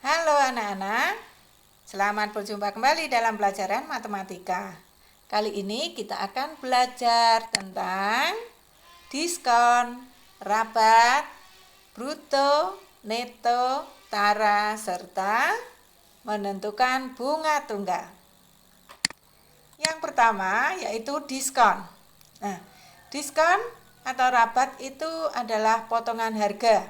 Halo anak-anak, selamat berjumpa kembali dalam pelajaran matematika. Kali ini kita akan belajar tentang diskon, rabat, bruto, neto, tara, serta menentukan bunga tunggal. Yang pertama yaitu diskon. Nah, diskon atau rabat itu adalah potongan harga.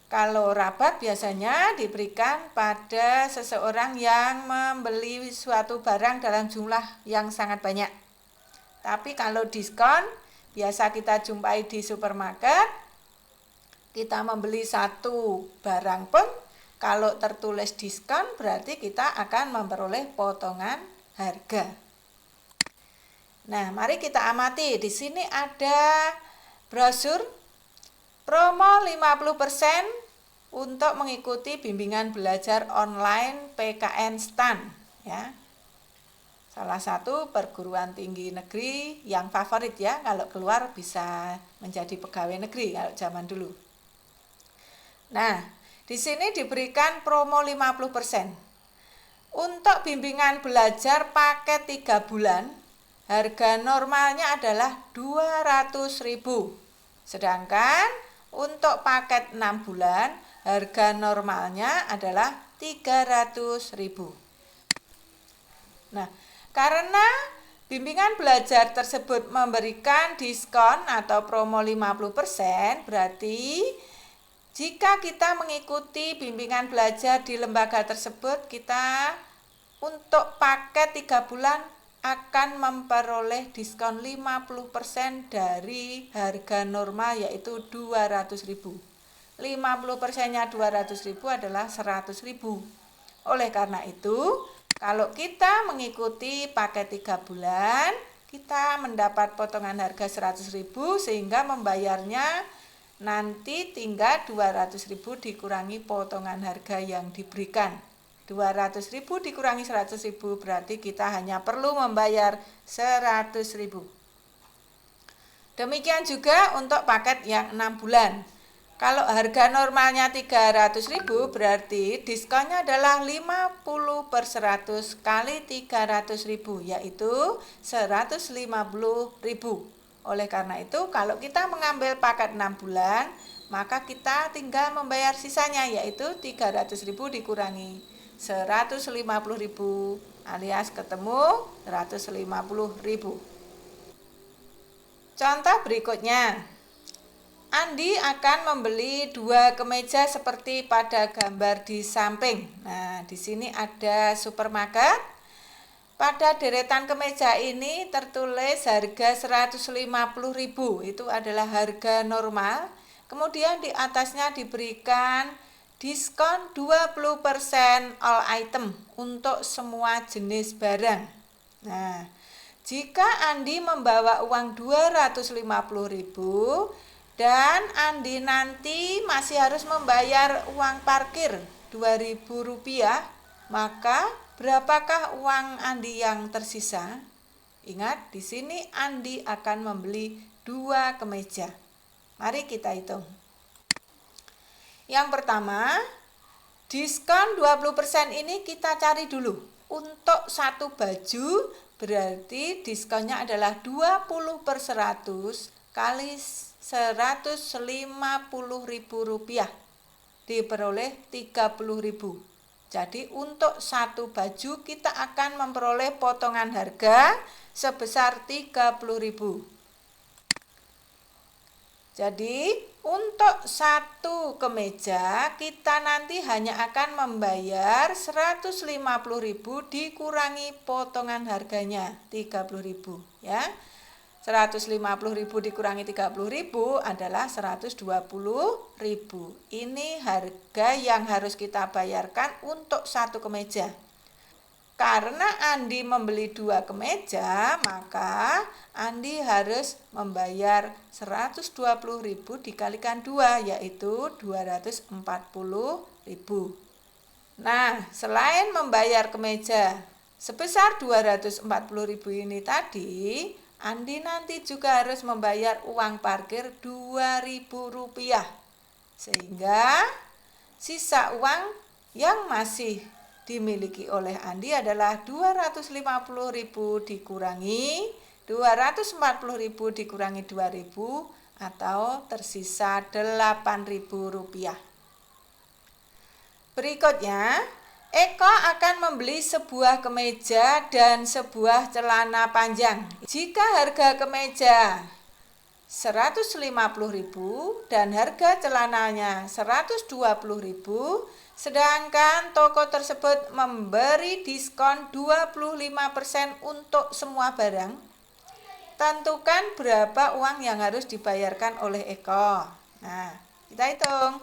Kalau rabat biasanya diberikan pada seseorang yang membeli suatu barang dalam jumlah yang sangat banyak. Tapi kalau diskon biasa kita jumpai di supermarket, kita membeli satu barang pun kalau tertulis diskon berarti kita akan memperoleh potongan harga. Nah, mari kita amati. Di sini ada brosur promo 50% untuk mengikuti bimbingan belajar online PKN STAN, ya. Salah satu perguruan tinggi negeri yang favorit, ya, kalau keluar bisa menjadi pegawai negeri kalau zaman dulu. Nah, di sini diberikan promo 50%. Untuk bimbingan belajar paket 3 bulan, harga normalnya adalah 200.000. Sedangkan untuk paket 6 bulan, harga normalnya adalah 300.000. Nah, karena bimbingan belajar tersebut memberikan diskon atau promo 50%, berarti jika kita mengikuti bimbingan belajar di lembaga tersebut, kita untuk paket 3 bulan akan memperoleh diskon 50% dari harga normal yaitu 200.000. 50%-nya 200.000 adalah 100.000. Oleh karena itu, kalau kita mengikuti paket 3 bulan, kita mendapat potongan harga 100.000 sehingga membayarnya nanti tinggal 200.000 dikurangi potongan harga yang diberikan. 200.000 dikurangi 100.000 berarti kita hanya perlu membayar 100.000. Demikian juga untuk paket yang 6 bulan. Kalau harga normalnya 300.000 berarti diskonnya adalah 50/100 kali 300.000 yaitu 150.000. Oleh karena itu kalau kita mengambil paket 6 bulan maka kita tinggal membayar sisanya yaitu 300.000 dikurangi 150.000 alias ketemu 150.000. Contoh berikutnya, Andi akan membeli 2 kemeja seperti pada gambar di samping. Nah, di sini ada supermarket. Pada deretan kemeja ini tertulis harga 150.000. Itu adalah harga normal. Kemudian di atasnya diberikan diskon 20% all item untuk semua jenis barang. Nah, jika Andi membawa uang 250.000 dan Andi nanti masih harus membayar uang parkir Rp2.000, maka berapakah uang Andi yang tersisa? Ingat, di sini Andi akan membeli 2 kemeja. Mari kita hitung. Yang pertama, diskon 20% ini kita cari dulu. Untuk satu baju berarti diskonnya adalah 20/100 kali Rp150.000 diperoleh 30.000. Jadi untuk satu baju kita akan memperoleh potongan harga sebesar 30.000. Jadi untuk satu kemeja kita nanti hanya akan membayar 150.000 dikurangi potongan harganya 30.000, ya. 150.000 dikurangi 30.000 adalah 120.000. Ini harga yang harus kita bayarkan untuk satu kemeja. Karena Andi membeli 2 kemeja, maka Andi harus membayar 120.000 dikalikan 2, yaitu 240.000. Nah, selain membayar kemeja sebesar 240.000 ini tadi, Andi nanti juga harus membayar uang parkir Rp2.000. Sehingga sisa uang yang masih dimiliki oleh Andi adalah 250.000 dikurangi 240.000 dikurangi 2.000 atau tersisa Rp8.000. Berikutnya, Eko akan membeli sebuah kemeja dan sebuah celana panjang. Jika harga kemeja 150.000 dan harga celananya 120.000, sedangkan toko tersebut memberi diskon 25% untuk semua barang, tentukan berapa uang yang harus dibayarkan oleh Eko. Nah, kita hitung.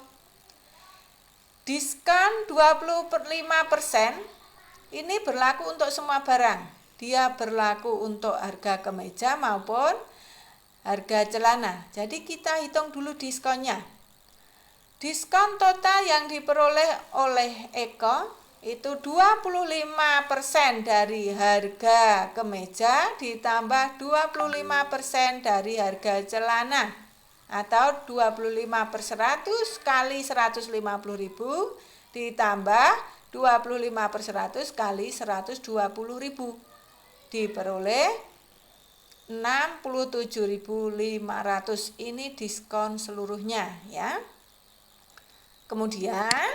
Diskon 25% ini berlaku untuk semua barang. Dia berlaku untuk harga kemeja maupun harga celana. Jadi kita hitung dulu diskonnya. Diskon total yang diperoleh oleh Eko itu 25% dari harga kemeja ditambah 25% dari harga celana. Atau 25/100 kali 150.000 ditambah 25/100 kali 120.000 diperoleh 67.500. Ini diskon seluruhnya ya. Kemudian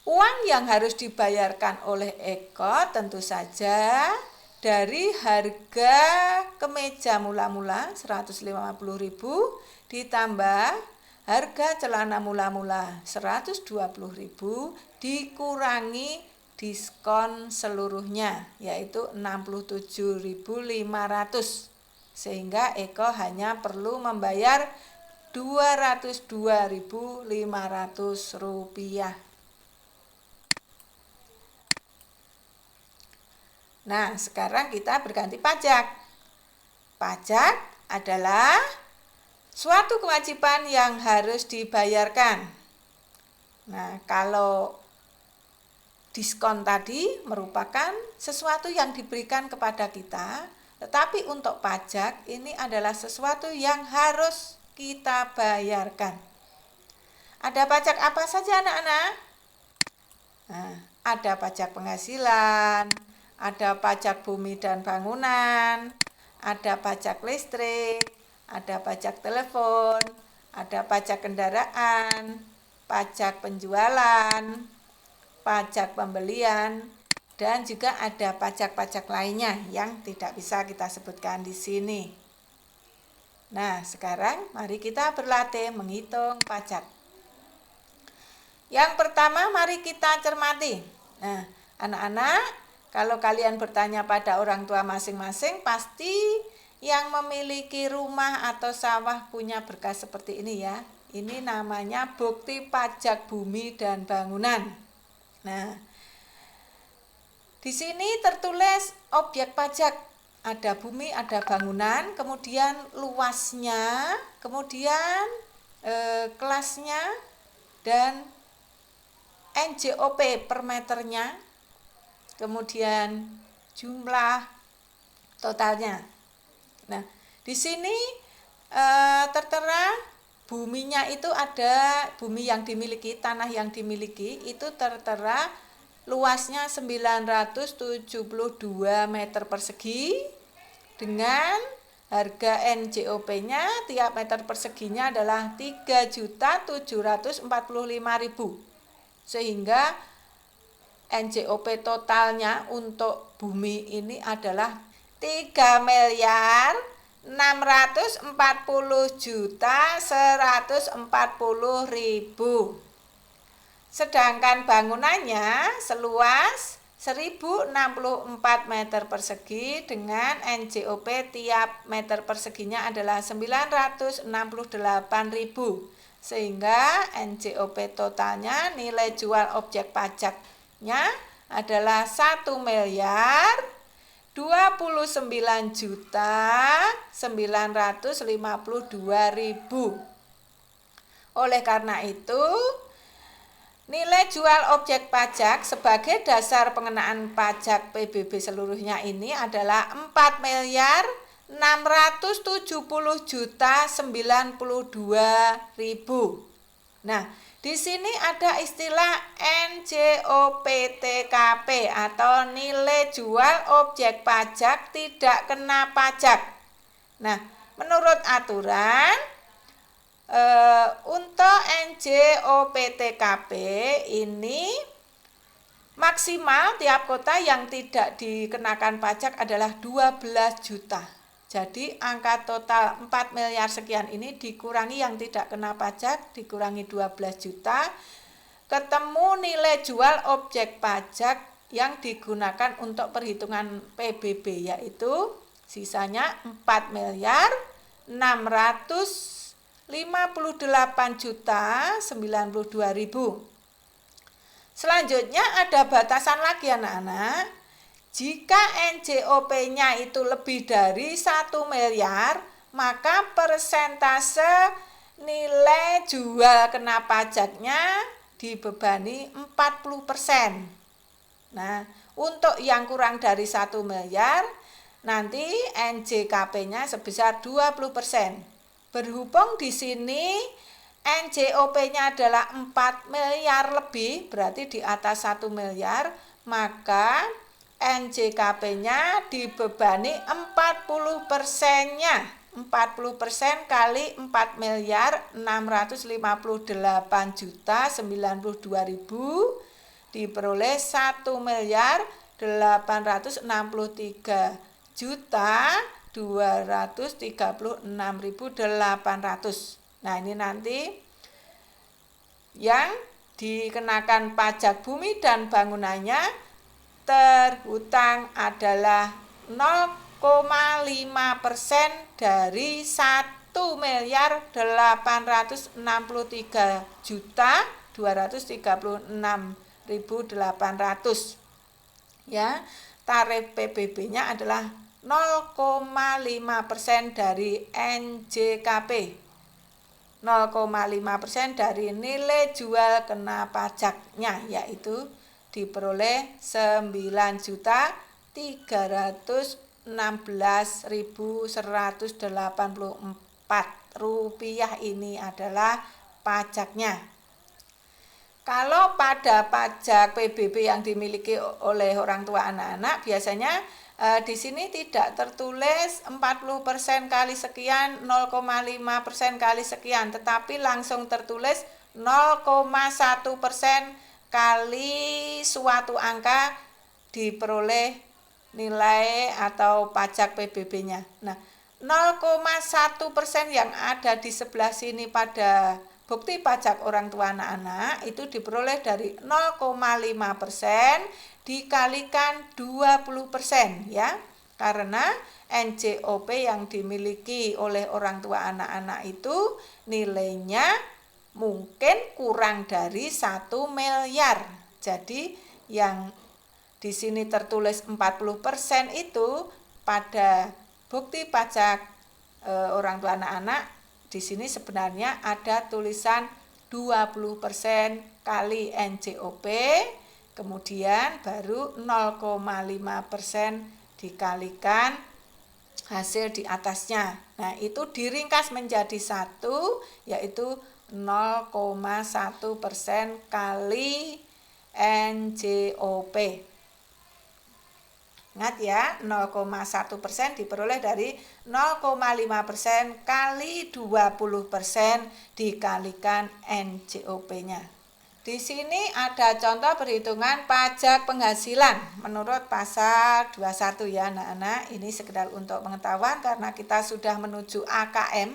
uang yang harus dibayarkan oleh Eko tentu saja dari harga kemeja mula-mula 150.000 ditambah harga celana mula-mula 120.000 dikurangi diskon seluruhnya yaitu 67.500, sehingga Eko hanya perlu membayar Rp202.500. Nah, sekarang kita berganti pajak. Pajak adalah suatu kewajiban yang harus dibayarkan. Nah, kalau diskon tadi merupakan sesuatu yang diberikan kepada kita, tetapi untuk pajak ini adalah sesuatu yang harus kita bayarkan. Ada pajak apa saja anak-anak? Nah, ada pajak penghasilan, ada pajak bumi dan bangunan, ada pajak listrik, ada pajak telepon, ada pajak kendaraan, pajak penjualan, pajak pembelian, dan juga ada pajak-pajak lainnya yang tidak bisa kita sebutkan di sini. Nah, sekarang mari kita berlatih menghitung pajak. Yang pertama, mari kita cermati. Nah, anak-anak, kalau kalian bertanya pada orang tua masing-masing, pasti yang memiliki rumah atau sawah punya berkas seperti ini ya. Ini namanya bukti pajak bumi dan bangunan. Nah, di sini tertulis objek pajak. Ada bumi, ada bangunan, kemudian luasnya, kemudian kelasnya, dan NJOP per meternya, kemudian jumlah totalnya. Nah, di sini tertera buminya itu ada bumi yang dimiliki, tanah yang dimiliki itu tertera luasnya 972 meter persegi dengan harga NJOP-nya tiap meter perseginya adalah 3.745.000. Sehingga NJOP totalnya untuk bumi ini adalah 3.040.140.000. Sedangkan bangunannya seluas 1064 meter persegi dengan NJOP tiap meter perseginya adalah 968.000. Sehingga NJOP totalnya nilai jual objek pajaknya adalah 1.029.952.000. Oleh karena itu, nilai jual objek pajak sebagai dasar pengenaan pajak PBB seluruhnya ini adalah 4.670.092.000. Nah, di sini ada istilah NJOPTKP atau nilai jual objek pajak tidak kena pajak. Nah, menurut aturan untuk NJOPTKP ini maksimal tiap kota yang tidak dikenakan pajak adalah 12 juta. Jadi angka total 4 miliar sekian ini dikurangi yang tidak kena pajak, dikurangi 12 juta, ketemu nilai jual objek pajak yang digunakan untuk perhitungan PBB, yaitu sisanya 4 miliar 658 juta 92.000. Selanjutnya ada batasan lagi anak-anak. Jika NJOP-nya itu lebih dari 1 miliar, maka persentase nilai jual kena pajaknya dibebani 40%. Nah, untuk yang kurang dari 1 miliar, nanti NJKP-nya sebesar 20%. Berhubung di sini NJOP-nya adalah 4 miliar lebih, berarti di atas 1 miliar, maka NJKP-nya dibebani 40%-nya. 40% kali 4 miliar 658 juta 92.000 diperoleh 1 miliar 863 juta 236.800. Nah, ini nanti yang dikenakan pajak bumi dan bangunannya terhutang adalah 0,5% dari 1 miliar 863 juta 236.800. Ya, tarif PBB-nya adalah 0,5% dari NJKP. 0,5% dari nilai jual kena pajaknya, yaitu diperoleh 9.316.184 rupiah. Ini adalah pajaknya. Kalau pada pajak PBB yang dimiliki oleh orang tua anak-anak, biasanya di sini tidak tertulis 40% kali sekian, 0,5% kali sekian, tetapi langsung tertulis 0,1% kali suatu angka diperoleh nilai atau pajak PBB-nya. Nah, 0,1% yang ada di sebelah sini pada bukti pajak orang tua anak-anak itu diperoleh dari 0,5% dikalikan 20%, ya. Karena NJOP yang dimiliki oleh orang tua anak-anak itu nilainya mungkin kurang dari 1 miliar. Jadi yang di sini tertulis 40% itu pada bukti pajak orang tua anak-anak, di sini sebenarnya ada tulisan 20% kali NJOP, kemudian baru 0,5% dikalikan hasil di atasnya. Nah, itu diringkas menjadi 1, yaitu 0,1% kali NJOP. Ingat ya, 0,1% diperoleh dari 0,5% kali 20% dikalikan NJOP-nya. Di sini ada contoh perhitungan pajak penghasilan menurut pasal 21 ya anak-anak. Ini sekedar untuk pengetahuan karena kita sudah menuju AKM,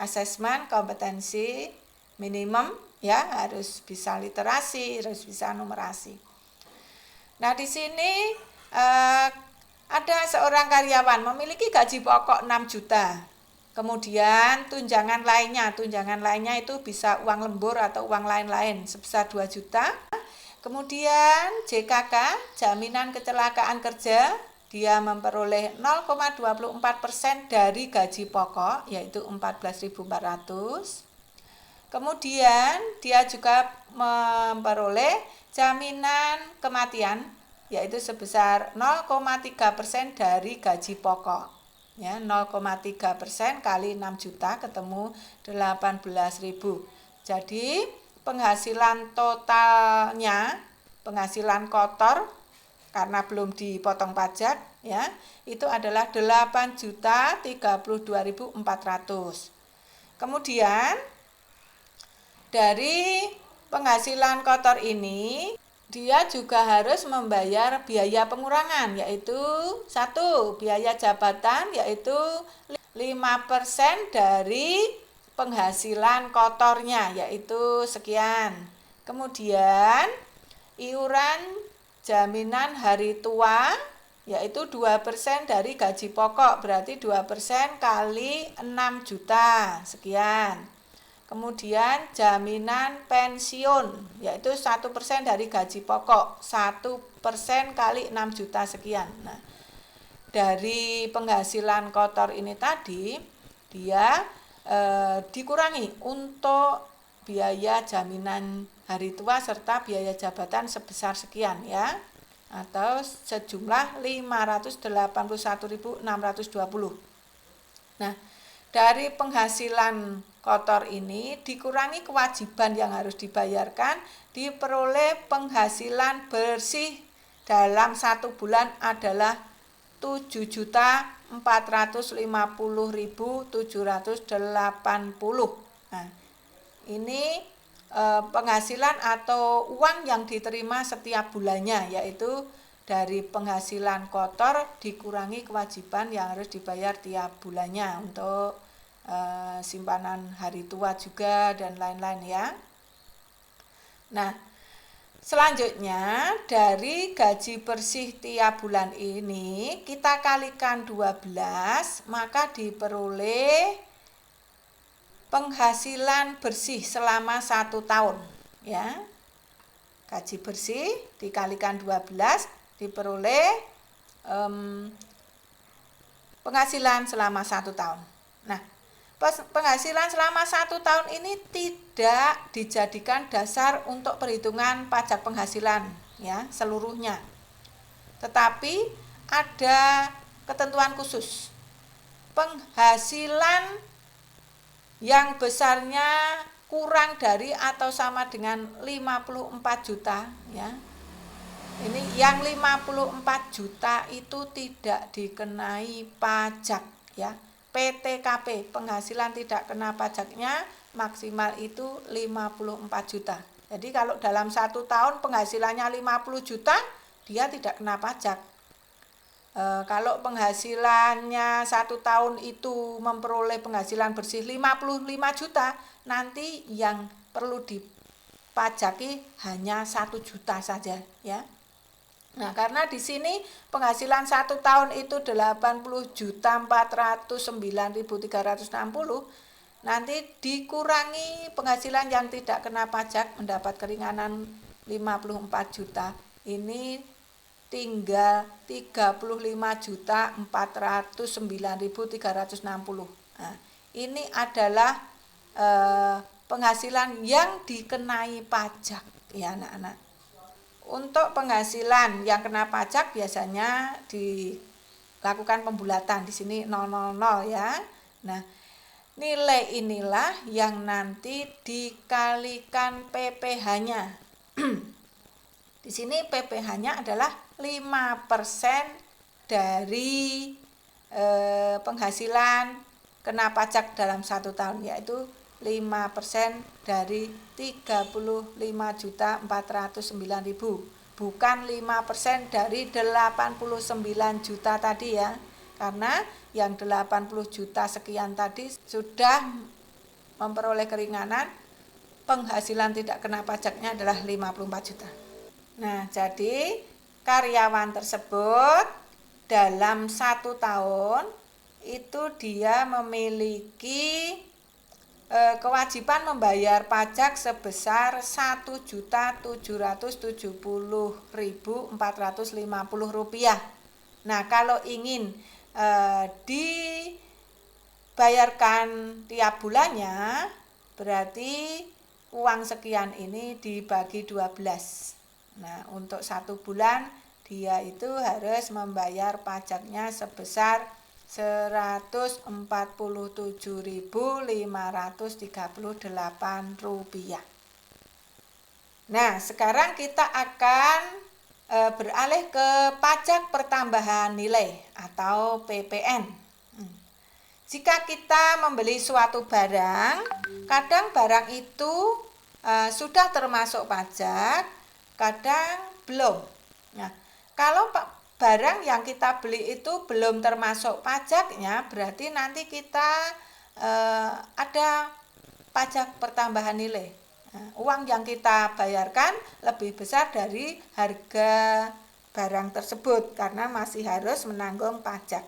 asesmen kompetensi minimum, ya, harus bisa literasi, harus bisa numerasi. Nah, di sini ada seorang karyawan memiliki gaji pokok 6 juta. Kemudian tunjangan lainnya itu bisa uang lembur atau uang lain-lain sebesar 2 juta. Kemudian JKK, jaminan kecelakaan kerja, dia memperoleh 0,24% dari gaji pokok, yaitu 14.400. Kemudian dia juga memperoleh jaminan kematian, yaitu sebesar 0,3% dari gaji pokok. Ya, 0,3% kali 6 juta ketemu 18.000. Jadi penghasilan totalnya, penghasilan kotor karena belum dipotong pajak ya, itu adalah 8.032.400. Kemudian dari penghasilan kotor ini dia juga harus membayar biaya pengurangan, yaitu satu, biaya jabatan, yaitu 5% dari penghasilan kotornya, yaitu sekian. Kemudian iuran jaminan hari tua, yaitu 2% dari gaji pokok, berarti 2% kali 6 juta, sekian. Kemudian jaminan pensiun, yaitu 1% dari gaji pokok, 1% kali 6 juta sekian. Nah, dari penghasilan kotor ini tadi, dia dikurangi untuk biaya jaminan hari tua serta biaya jabatan sebesar sekian ya, atau sejumlah 581.620. Nah, dari penghasilan kotor ini dikurangi kewajiban yang harus dibayarkan, diperoleh penghasilan bersih dalam 1 bulan adalah 7.450.780. Nah, ini penghasilan atau uang yang diterima setiap bulannya, yaitu dari penghasilan kotor dikurangi kewajiban yang harus dibayar tiap bulannya untuk simpanan hari tua juga dan lain-lain ya. Nah, selanjutnya dari gaji bersih tiap bulan ini kita kalikan 12, maka diperoleh penghasilan bersih selama 1 tahun ya. Gaji bersih dikalikan 12 diperoleh penghasilan selama 1 tahun. Nah, penghasilan selama 1 tahun ini tidak dijadikan dasar untuk perhitungan pajak penghasilan ya seluruhnya. Tetapi ada ketentuan khusus. Penghasilan yang besarnya kurang dari atau sama dengan 54 juta ya. Ini yang 54 juta itu tidak dikenai pajak ya. PTKP, penghasilan tidak kena pajaknya maksimal itu 54 juta. Jadi kalau dalam 1 tahun penghasilannya 50 juta, dia tidak kena pajak. Kalau penghasilannya 1 tahun itu memperoleh penghasilan bersih 55 juta, nanti yang perlu dipajaki hanya 1 juta saja ya. Nah, karena di sini penghasilan 1 tahun itu 80.409.360, nanti dikurangi penghasilan yang tidak kena pajak mendapat keringanan 54 juta. Ini tinggal 35.409.360. Nah, ini adalah penghasilan yang dikenai pajak ya anak-anak. Untuk penghasilan yang kena pajak biasanya dilakukan pembulatan, di sini 000 ya. Nah, nilai inilah yang nanti dikalikan PPh-nya. Di sini PPh-nya adalah 5% dari penghasilan kena pajak dalam 1 tahun, yaitu 5% dari 35.409.000, bukan 5% dari 89 juta tadi ya. Karena yang 80 juta sekian tadi sudah memperoleh keringanan, penghasilan tidak kena pajaknya adalah 54 juta. Nah, jadi karyawan tersebut dalam 1 tahun itu dia memiliki kewajiban membayar pajak sebesar 1.770.450 rupiah. Nah, kalau ingin dibayarkan tiap bulannya, berarti uang sekian ini dibagi 12. Nah, untuk 1 bulan dia itu harus membayar pajaknya sebesar Rp147.538. Nah, sekarang kita akan beralih ke pajak pertambahan nilai atau PPN. Jika kita membeli suatu barang, kadang barang itu sudah termasuk pajak, kadang belum. Nah, kalau barang yang kita beli itu belum termasuk pajaknya, berarti nanti kita ada pajak pertambahan nilai. Nah, uang yang kita bayarkan lebih besar dari harga barang tersebut karena masih harus menanggung pajak.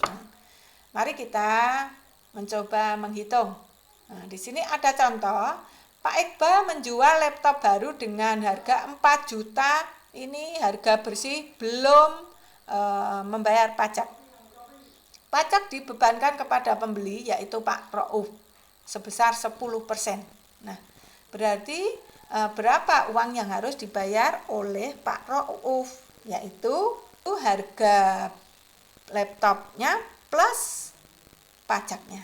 Nah, mari kita mencoba menghitung. Nah, di sini ada contoh, Pak Iqbal menjual laptop baru dengan harga 4 juta. Ini harga bersih, belum membayar pajak. Pajak dibebankan kepada pembeli yaitu Pak Rauf sebesar 10%. Nah, berarti berapa uang yang harus dibayar oleh Pak Rauf, yaitu harga laptopnya plus pajaknya.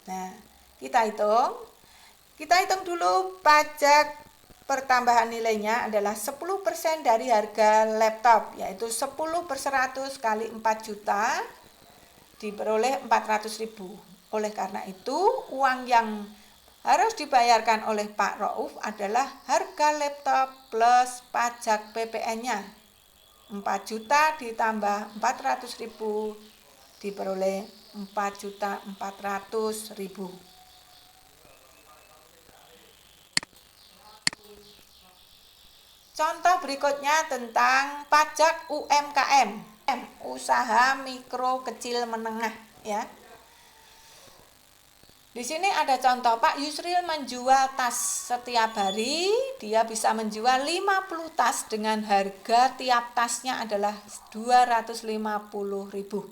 Nah, kita hitung dulu. Pajak pertambahan nilainya adalah 10% dari harga laptop, yaitu 10/100 kali 4 juta diperoleh 400.000. Oleh karena itu, uang yang harus dibayarkan oleh Pak Rauf adalah harga laptop plus pajak PPN-nya. 4 juta ditambah 400.000 diperoleh 4.400.000. Contoh berikutnya tentang pajak UMKM, usaha mikro kecil menengah, ya. Di sini ada contoh, Pak Yusril menjual tas setiap hari, dia bisa menjual 50 tas dengan harga tiap tasnya adalah 250.000.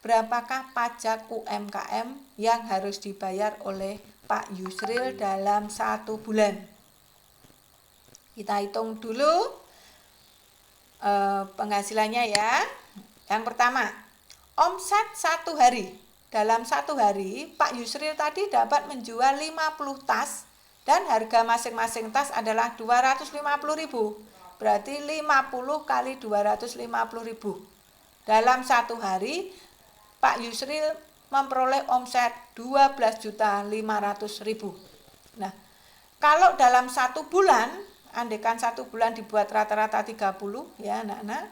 Berapakah pajak UMKM yang harus dibayar oleh Pak Yusril dalam 1 bulan? Kita hitung dulu penghasilannya ya. Yang pertama, omset 1 hari. Dalam 1 hari, Pak Yusril tadi dapat menjual 50 tas dan harga masing-masing tas adalah 250.000. Berarti 50 kali 250.000. Dalam 1 hari, Pak Yusril memperoleh omset 12.500.000. Nah, kalau dalam 1 bulan, andaikan 1 bulan dibuat rata-rata 30 ya anak-anak,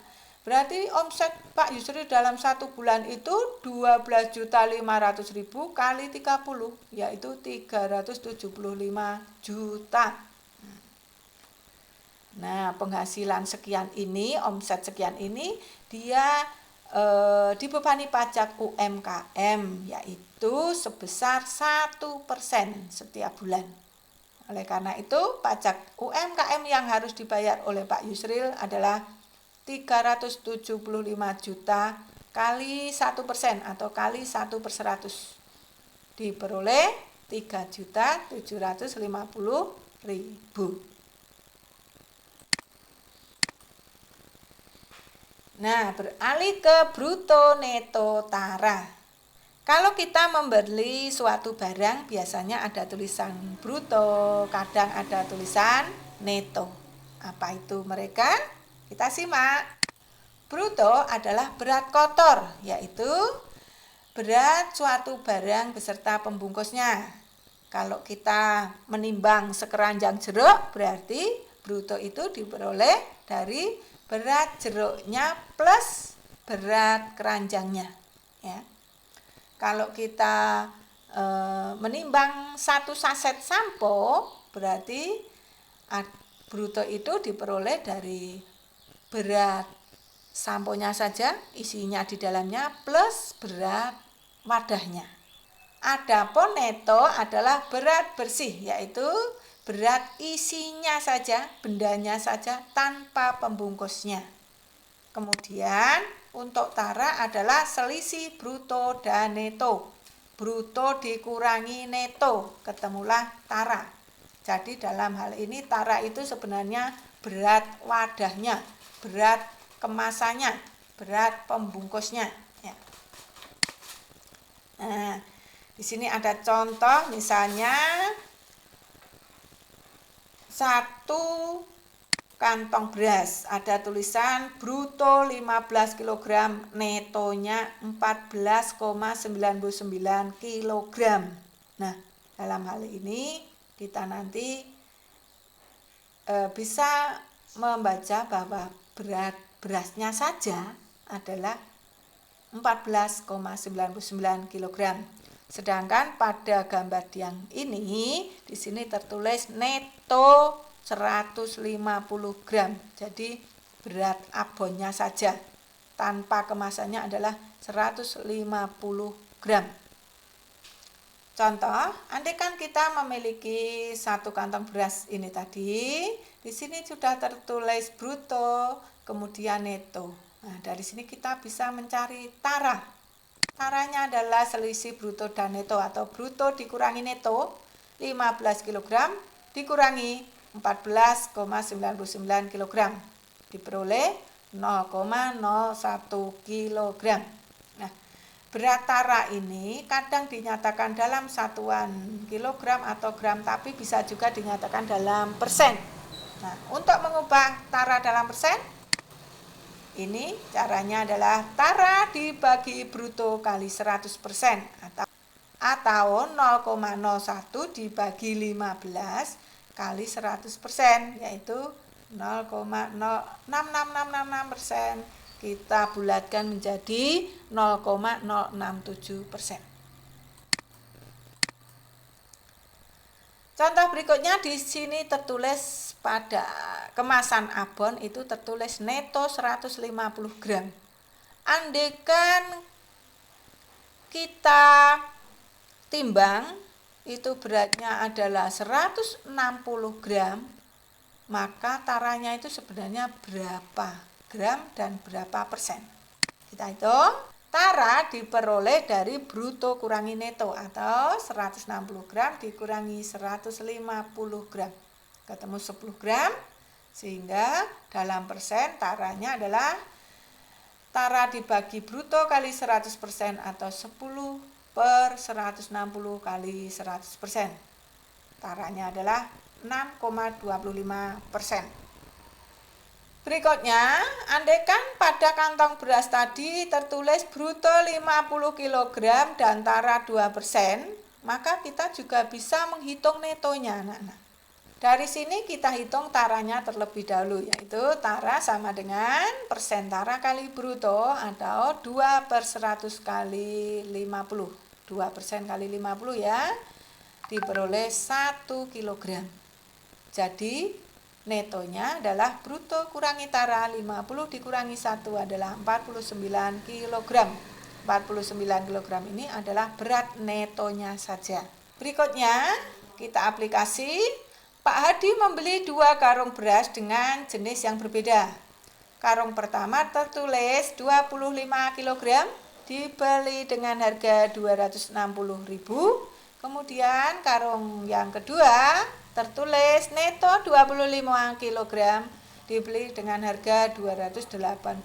berarti omset Pak Yusril dalam 1 bulan itu 12.500.000 kali 30, yaitu 375 juta. Nah, penghasilan sekian ini, omset sekian ini, dia dibebani pajak UMKM, yaitu sebesar 1% setiap bulan. Oleh karena itu, pajak UMKM yang harus dibayar oleh Pak Yusril adalah 375 juta kali 1% atau kali 1/100 diperoleh 3.750.000. Nah, beralih ke bruto neto tara. Kalau kita membeli suatu barang, biasanya ada tulisan bruto, kadang ada tulisan neto. Apa itu mereka? Kita simak. Bruto adalah berat kotor, yaitu berat suatu barang beserta pembungkusnya. Kalau kita menimbang sekeranjang jeruk, berarti bruto itu diperoleh dari berat jeruknya plus berat keranjangnya, ya. Kalau kita menimbang 1 saset sampo, berarti bruto itu diperoleh dari berat samponya saja, isinya di dalamnya, plus berat wadahnya. Adapun neto adalah berat bersih, yaitu berat isinya saja, bendanya saja, tanpa pembungkusnya. Kemudian untuk tara adalah selisih bruto dan neto. Bruto dikurangi neto, ketemulah tara. Jadi dalam hal ini tara itu sebenarnya berat wadahnya, berat kemasannya, berat pembungkusnya, ya. Nah, di sini ada contoh misalnya 1 kantong beras, ada tulisan bruto 15 kg, netonya 14,99 kg. Nah, dalam hal ini kita nanti bisa membaca bahwa berat berasnya saja adalah 14,99 kg. Sedangkan pada gambar yang ini di sini tertulis neto 150 gram. Jadi berat abonnya saja tanpa kemasannya adalah 150 gram. Contoh, andaikan kita memiliki 1 kantong beras ini tadi, di sini sudah tertulis bruto, kemudian neto. Nah, dari sini kita bisa mencari tara. Taranya adalah selisih bruto dan neto atau bruto dikurangi neto 15 kg dikurangi 14,99 kg diperoleh 0,01 kg. Nah, berat tara ini kadang dinyatakan dalam satuan kilogram atau gram, tapi bisa juga dinyatakan dalam persen. Nah, untuk mengubah tara dalam persen, ini caranya adalah tara dibagi bruto kali 100% atau 0,01 dibagi 15 kali 100%, yaitu 0,06666%. Kita bulatkan menjadi 0,067%. Contoh berikutnya di sini tertulis pada kemasan abon itu tertulis neto 150 gram. Andaikan kita timbang itu beratnya adalah 160 gram, maka taranya itu sebenarnya berapa gram dan berapa persen. Kita hitung, tara diperoleh dari bruto kurangi neto atau 160 gram dikurangi 150 gram. Ketemu 10 gram, sehingga dalam persen taranya adalah tara dibagi bruto kali 100% atau 10 per 160 kali 100%. Taranya adalah 6,25%. Berikutnya, andaikan pada kantong beras tadi tertulis bruto 50 kg dan tara 2%, maka kita juga bisa menghitung netonya, anak-anak. Dari sini kita hitung taranya terlebih dahulu, yaitu tara sama dengan persen tara kali bruto atau 2 per 100 kali 50. 2% kali 50 ya, diperoleh 1 kg. Jadi netonya adalah bruto kurangi tara 50 dikurangi 1 adalah 49 kg. 49 kg ini adalah berat netonya saja. Berikutnya kita aplikasi. Pak Hadi membeli 2 karung beras dengan jenis yang berbeda. Karung pertama tertulis 25 kg dibeli dengan harga 260.000. Kemudian karung yang kedua tertulis neto 25 kg dibeli dengan harga 280.000.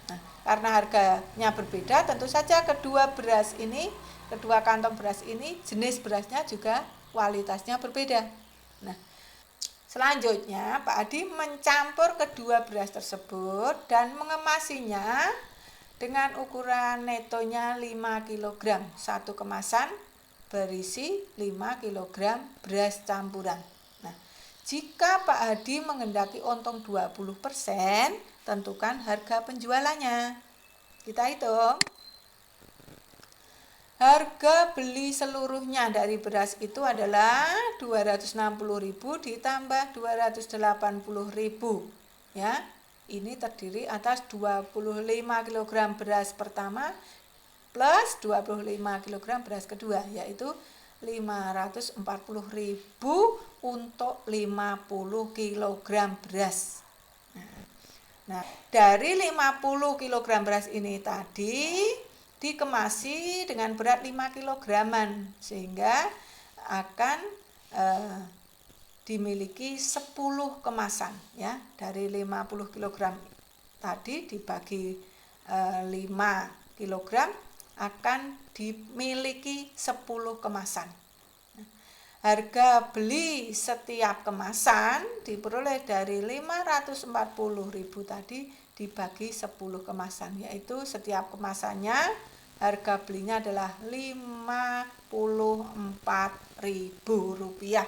Nah, karena harganya berbeda, tentu saja kedua kantong beras ini jenis berasnya juga kualitasnya berbeda. Nah, selanjutnya Pak Adi mencampur kedua beras tersebut dan mengemasinya dengan ukuran netonya 5 kg. Satu kemasan berisi 5 kg beras campuran. Nah, jika Pak Hadi menghendaki untung 20%, tentukan harga penjualannya. Kita hitung. Harga beli seluruhnya dari beras itu adalah 260.000 ditambah 280.000, ya. Ini terdiri atas 25 kg beras pertama plus 25 kg beras kedua, yaitu 540.000 untuk 50 kg beras. Nah, dari 50 kg beras ini tadi dikemasi dengan berat 5 kg-an sehingga akan dimiliki 10 kemasan, ya. Dari 50 kg tadi dibagi 5 kg akan dimiliki 10 kemasan. Harga beli setiap kemasan diperoleh dari 540.000 tadi dibagi 10 kemasan, yaitu setiap kemasannya harga belinya adalah Rp54.000.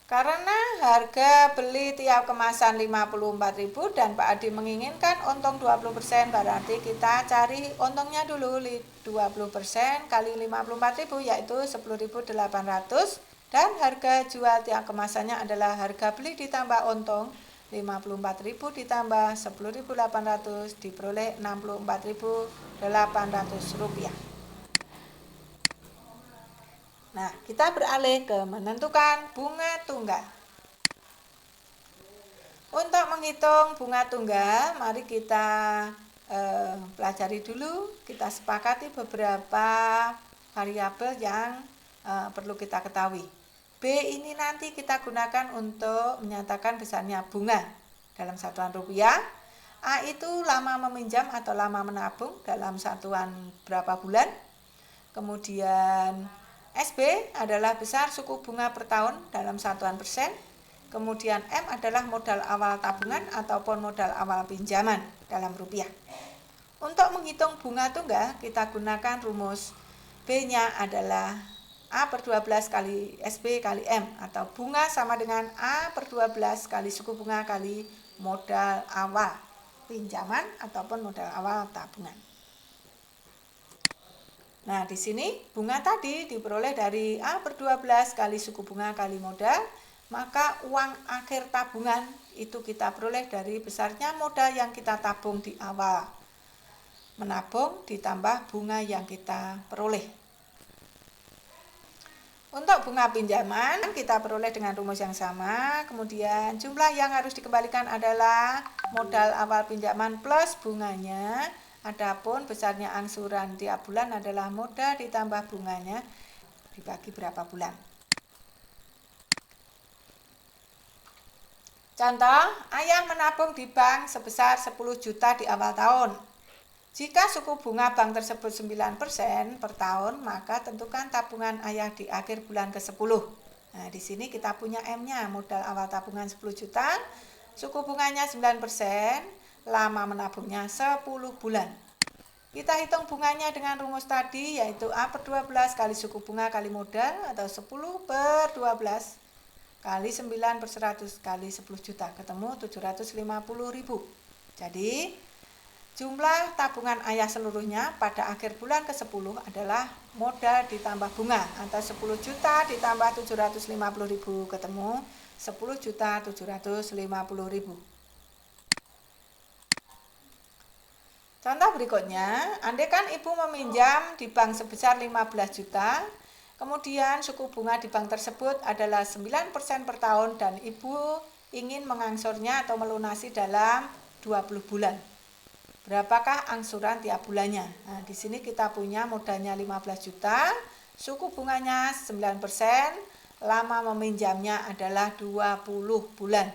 Karena harga beli tiap kemasan 54.000 dan Pak Adi menginginkan untung 20%, berarti kita cari untungnya dulu. 20% kali 54.000 yaitu 10.800, dan harga jual tiap kemasannya adalah harga beli ditambah untung 54.000 ditambah 10.800 diperoleh Rp64.800. Nah, kita beralih ke menentukan bunga tunggal. Untuk menghitung bunga tunggal, mari kita pelajari dulu, kita sepakati beberapa variabel yang perlu kita ketahui. B ini nanti kita gunakan untuk menyatakan besarnya bunga dalam satuan rupiah. A itu lama meminjam atau lama menabung dalam satuan berapa bulan. Kemudian SB adalah besar suku bunga per tahun dalam satuan persen. Kemudian M adalah modal awal tabungan ataupun modal awal pinjaman dalam rupiah. Untuk menghitung bunga tunggal, kita gunakan rumus B-nya adalah A per 12 kali SB kali M, atau bunga sama dengan A per 12 kali suku bunga kali modal awal pinjaman ataupun modal awal tabungan. Nah, di sini bunga tadi diperoleh dari A per 12 kali suku bunga kali modal, maka uang akhir tabungan itu kita peroleh dari besarnya modal yang kita tabung di awal. Menabung ditambah bunga yang kita peroleh. Untuk bunga pinjaman kita peroleh dengan rumus yang sama, kemudian jumlah yang harus dikembalikan adalah modal awal pinjaman plus bunganya. Adapun besarnya angsuran tiap bulan adalah modal ditambah bunganya dibagi berapa bulan. Contoh, ayah menabung di bank sebesar 10 juta di awal tahun. Jika suku bunga bank tersebut 9% per tahun, maka tentukan tabungan ayah di akhir bulan ke-10. Nah, di sini kita punya M-nya, modal awal tabungan 10 juta, suku bunganya 9%, lama menabungnya 10 bulan. Kita hitung bunganya dengan rumus tadi, yaitu A per 12 kali suku bunga kali modal, atau 10 per 12 kali 9 per 100 kali 10 juta, ketemu 750.000. Jadi, jumlah tabungan ayah seluruhnya pada akhir bulan ke-10 adalah modal ditambah bunga, atau 10 juta ditambah 750.000, ketemu 10.750.000. Contoh berikutnya, andaikan ibu meminjam di bank sebesar 15 juta, kemudian suku bunga di bank tersebut adalah 9% per tahun dan ibu ingin mengangsurnya atau melunasi dalam 20 bulan. Berapakah angsuran tiap bulannya? Nah, di sini kita punya modalnya 15 juta, suku bunganya 9%, lama meminjamnya adalah 20 bulan.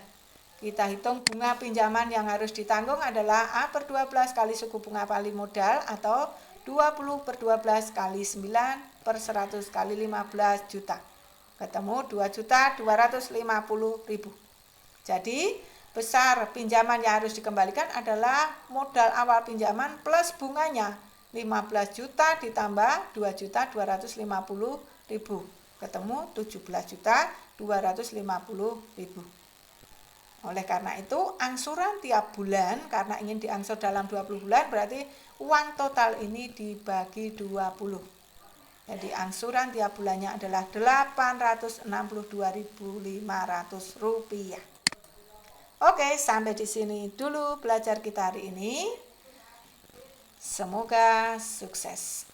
Kita hitung bunga pinjaman yang harus ditanggung adalah A per 12 kali suku bunga kali modal, atau 20 per 12 kali 9 per 100 kali 15 juta. Ketemu 2.250.000. Jadi, besar pinjaman yang harus dikembalikan adalah modal awal pinjaman plus bunganya 15 juta ditambah 2.250.000, ketemu 17.250.000. Oleh karena itu, angsuran tiap bulan, karena ingin diangsur dalam 20 bulan, berarti uang total ini dibagi 20. Jadi angsuran tiap bulannya adalah Rp862.500. Oke, sampai di sini dulu belajar kita hari ini. Semoga sukses.